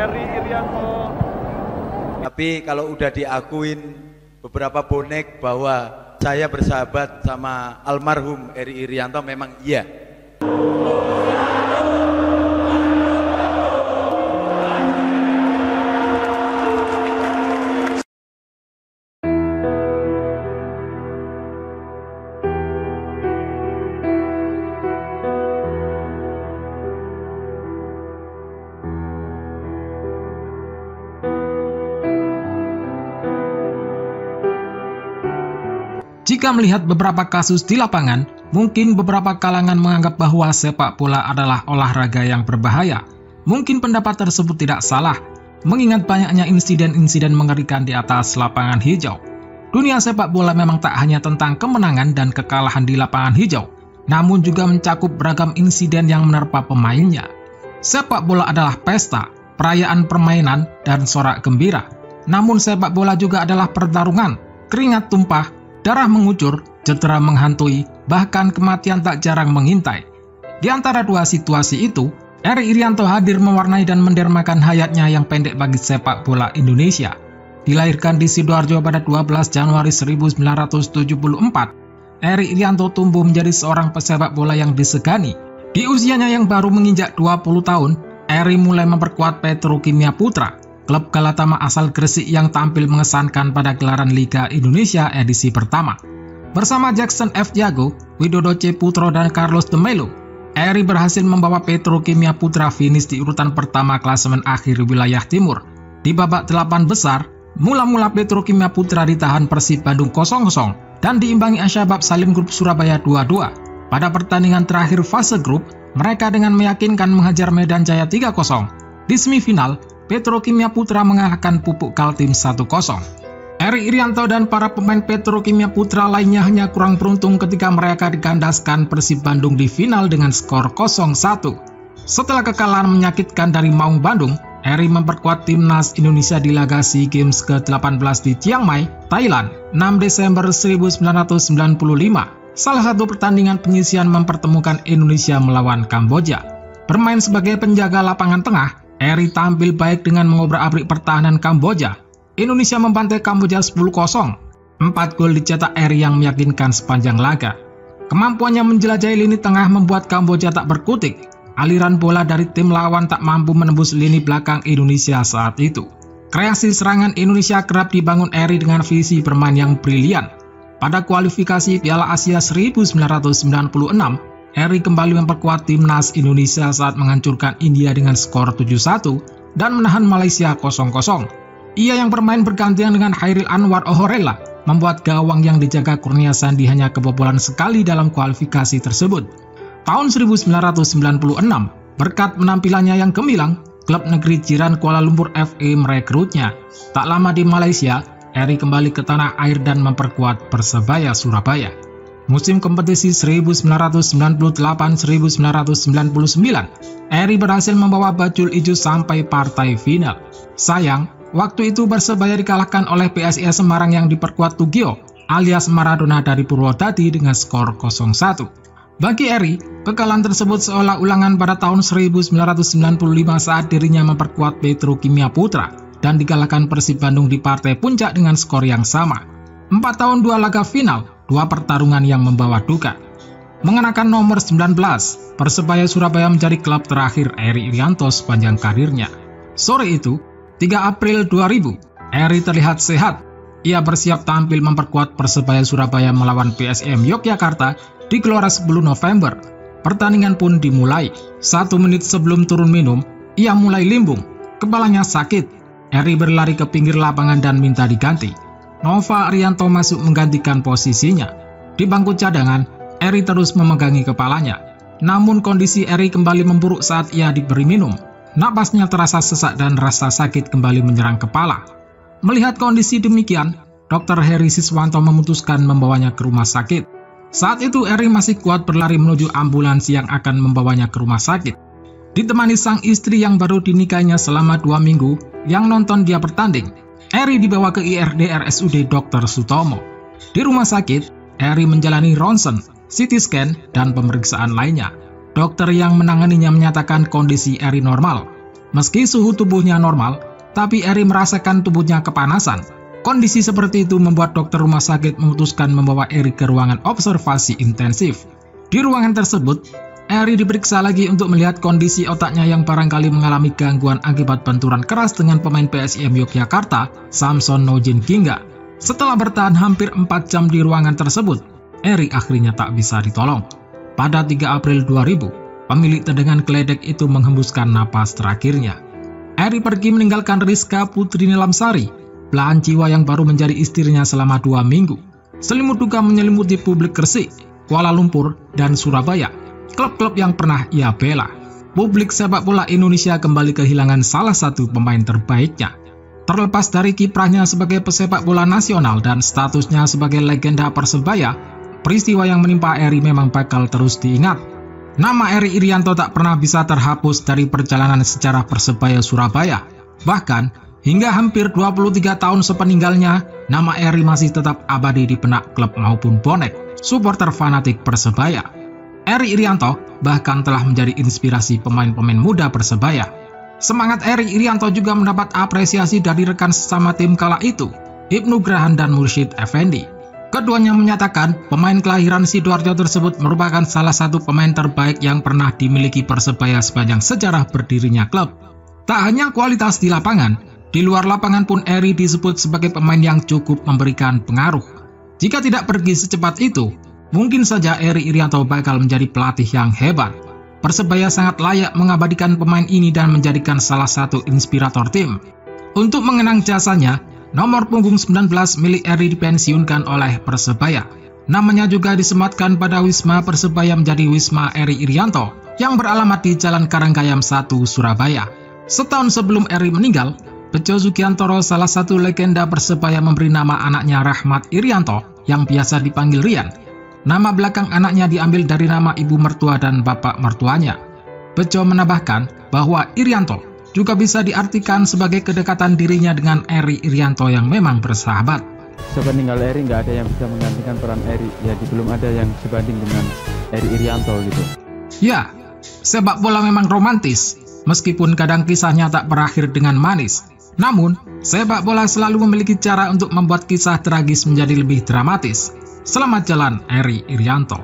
Eri Irianto. Tapi kalau udah diakuin beberapa bonek bahwa saya bersahabat sama almarhum Eri Irianto, memang iya. Jika melihat beberapa kasus di lapangan, mungkin beberapa kalangan menganggap bahwa sepak bola adalah olahraga yang berbahaya. Mungkin pendapat tersebut tidak salah, mengingat banyaknya insiden-insiden mengerikan di atas lapangan hijau. Dunia sepak bola memang tak hanya tentang kemenangan dan kekalahan di lapangan hijau, namun juga mencakup beragam insiden yang menerpa pemainnya. Sepak bola adalah pesta, perayaan permainan, dan sorak gembira. Namun sepak bola juga adalah pertarungan, keringat tumpah, darah mengucur, cedera menghantui, bahkan kematian tak jarang mengintai. Di antara dua situasi itu, Eri Irianto hadir mewarnai dan mendermakan hayatnya yang pendek bagi sepak bola Indonesia. Dilahirkan di Sidoarjo pada 12 Januari 1974, Eri Irianto tumbuh menjadi seorang pesepak bola yang disegani. Di usianya yang baru menginjak 20 tahun, Eri mulai memperkuat Petrokimia Putra, klub Galatama asal Gresik yang tampil mengesankan pada gelaran Liga Indonesia edisi pertama. Bersama Jackson F. Jago, Widodo C. Putro, dan Carlos de Melo, Eri berhasil membawa Petrokimia Putra finish di urutan pertama klasemen akhir wilayah timur. Di babak 8 besar, mula-mula Petrokimia Putra ditahan Persib Bandung 0-0 dan diimbangi Asyabab Salim Group Surabaya 2-2. Pada pertandingan terakhir fase grup, mereka dengan meyakinkan menghajar Medan Jaya 3-0. Di semifinal, Petrokimia Putra mengalahkan Pupuk Kaltim 1-0. Eri Irianto dan para pemain Petrokimia Putra lainnya hanya kurang beruntung ketika mereka dikandaskan Persib Bandung di final dengan skor 0-1. Setelah kekalahan menyakitkan dari Maung Bandung, Eri memperkuat timnas Indonesia di laga SEA Games ke-18 di Chiang Mai, Thailand, 6 Desember 1995. Salah satu pertandingan penyisihan mempertemukan Indonesia melawan Kamboja. Bermain sebagai penjaga lapangan tengah, Eri tampil baik dengan mengobrak-abrik pertahanan Kamboja. Indonesia membantai Kamboja 10-0. 4 gol dicetak Eri yang meyakinkan sepanjang laga. Kemampuannya menjelajahi lini tengah membuat Kamboja tak berkutik. Aliran bola dari tim lawan tak mampu menembus lini belakang Indonesia saat itu. Kreasi serangan Indonesia kerap dibangun Eri dengan visi bermain yang brilian. Pada kualifikasi Piala Asia 1996, Eri kembali memperkuat timnas Indonesia saat menghancurkan India dengan skor 7-1 dan menahan Malaysia 0-0. Ia yang bermain bergantian dengan Hairil Anwar Ohorella membuat gawang yang dijaga Kurnia Sandi hanya kebobolan sekali dalam kualifikasi tersebut. Tahun 1996, berkat penampilannya yang gemilang, klub negeri jiran Kuala Lumpur FA merekrutnya. Tak lama di Malaysia, Eri kembali ke tanah air dan memperkuat Persebaya Surabaya. Musim kompetisi 1998-1999, Eri berhasil membawa Bajul Ijo sampai partai final. Sayang, waktu itu Persebaya dikalahkan oleh PSIS Semarang yang diperkuat Tugio alias Maradona dari Purwodadi dengan skor 0-1. Bagi Eri, kekalahan tersebut seolah ulangan pada tahun 1995 saat dirinya memperkuat Petrokimia Putra dan dikalahkan Persib Bandung di partai puncak dengan skor yang sama. 4 tahun 2 laga final, 2 pertarungan yang membawa duka. Mengenakan nomor 19, Persebaya Surabaya menjadi klub terakhir Eri Irianto sepanjang karirnya. Sore itu, 3 April 2000, Eri terlihat sehat. Ia bersiap tampil memperkuat Persebaya Surabaya melawan PSM Yogyakarta di Gelora 10 November. Pertandingan pun dimulai. 1 menit sebelum turun minum, ia mulai limbung. Kepalanya sakit. Eri berlari ke pinggir lapangan dan minta diganti. Nova Arianto masuk menggantikan posisinya. Di bangku cadangan, Eri terus memegangi kepalanya. Namun kondisi Eri kembali memburuk saat ia diberi minum. Napasnya terasa sesak dan rasa sakit kembali menyerang kepala. Melihat kondisi demikian, Dr. Heri Siswanto memutuskan membawanya ke rumah sakit. Saat itu Eri masih kuat berlari menuju ambulans yang akan membawanya ke rumah sakit. Ditemani sang istri yang baru dinikahinya selama 2 minggu, yang nonton dia bertanding. Eri dibawa ke IRD RSUD Dr. Sutomo. Di rumah sakit, Eri menjalani ronsen, CT scan, dan pemeriksaan lainnya. Dokter yang menanganinya menyatakan kondisi Eri normal. Meski suhu tubuhnya normal, tapi Eri merasakan tubuhnya kepanasan. Kondisi seperti itu membuat dokter rumah sakit memutuskan membawa Eri ke ruangan observasi intensif. Di ruangan tersebut, Eri diperiksa lagi untuk melihat kondisi otaknya yang barangkali mengalami gangguan akibat benturan keras dengan pemain PSIM Yogyakarta, Samson Nojin Gingga. Setelah bertahan hampir 4 jam di ruangan tersebut, Eri akhirnya tak bisa ditolong. Pada 3 April 2000, pemilik tendangan geledek itu menghembuskan napas terakhirnya. Eri pergi meninggalkan Rizka Putri Nilamsari, belahan jiwa yang baru menjadi istrinya selama 2 minggu. Selimut duka menyelimuti publik Gresik, Kuala Lumpur, dan Surabaya, klub-klub yang pernah ia bela. Publik sepak bola Indonesia kembali kehilangan salah satu pemain terbaiknya. Terlepas dari kiprahnya sebagai pesepak bola nasional dan statusnya sebagai legenda Persebaya, peristiwa yang menimpa Eri memang bakal terus diingat. Nama Eri Irianto tak pernah bisa terhapus dari perjalanan sejarah Persebaya Surabaya. Bahkan, hingga hampir 23 tahun sepeninggalnya, nama Eri masih tetap abadi di benak klub maupun bonek, supporter fanatik Persebaya. Eri Irianto bahkan telah menjadi inspirasi pemain-pemain muda Persebaya. Semangat Eri Irianto juga mendapat apresiasi dari rekan sesama tim kala itu, Ibnu Grahan dan Mursyid Effendi. Keduanya menyatakan pemain kelahiran Sidoarjo tersebut merupakan salah satu pemain terbaik yang pernah dimiliki Persebaya sepanjang sejarah berdirinya klub. Tak hanya kualitas di lapangan, di luar lapangan pun Eri disebut sebagai pemain yang cukup memberikan pengaruh. Jika tidak pergi secepat itu, mungkin saja Eri Irianto bakal menjadi pelatih yang hebat. Persebaya sangat layak mengabadikan pemain ini dan menjadikan salah satu inspirator tim. Untuk mengenang jasanya, nomor punggung 19 milik Eri dipensiunkan oleh Persebaya. Namanya juga disematkan pada Wisma Persebaya menjadi Wisma Eri Irianto yang beralamat di Jalan Karanggayam 1, Surabaya. Setahun sebelum Eri meninggal, Bejo Sugiantoro, salah satu legenda Persebaya, memberi nama anaknya Rahmat Irianto yang biasa dipanggil Rian. Nama belakang anaknya diambil dari nama ibu mertua dan bapak mertuanya. Bejo menambahkan bahwa Irianto juga bisa diartikan sebagai kedekatan dirinya dengan Eri Irianto yang memang bersahabat. Sepeninggal Eri nggak ada yang bisa menggantikan peran Eri, jadi belum ada yang sebanding dengan Eri Irianto gitu. Ya, sepak bola memang romantis, meskipun kadang kisahnya tak berakhir dengan manis. Namun, sepak bola selalu memiliki cara untuk membuat kisah tragis menjadi lebih dramatis. Selamat jalan, Eri Irianto.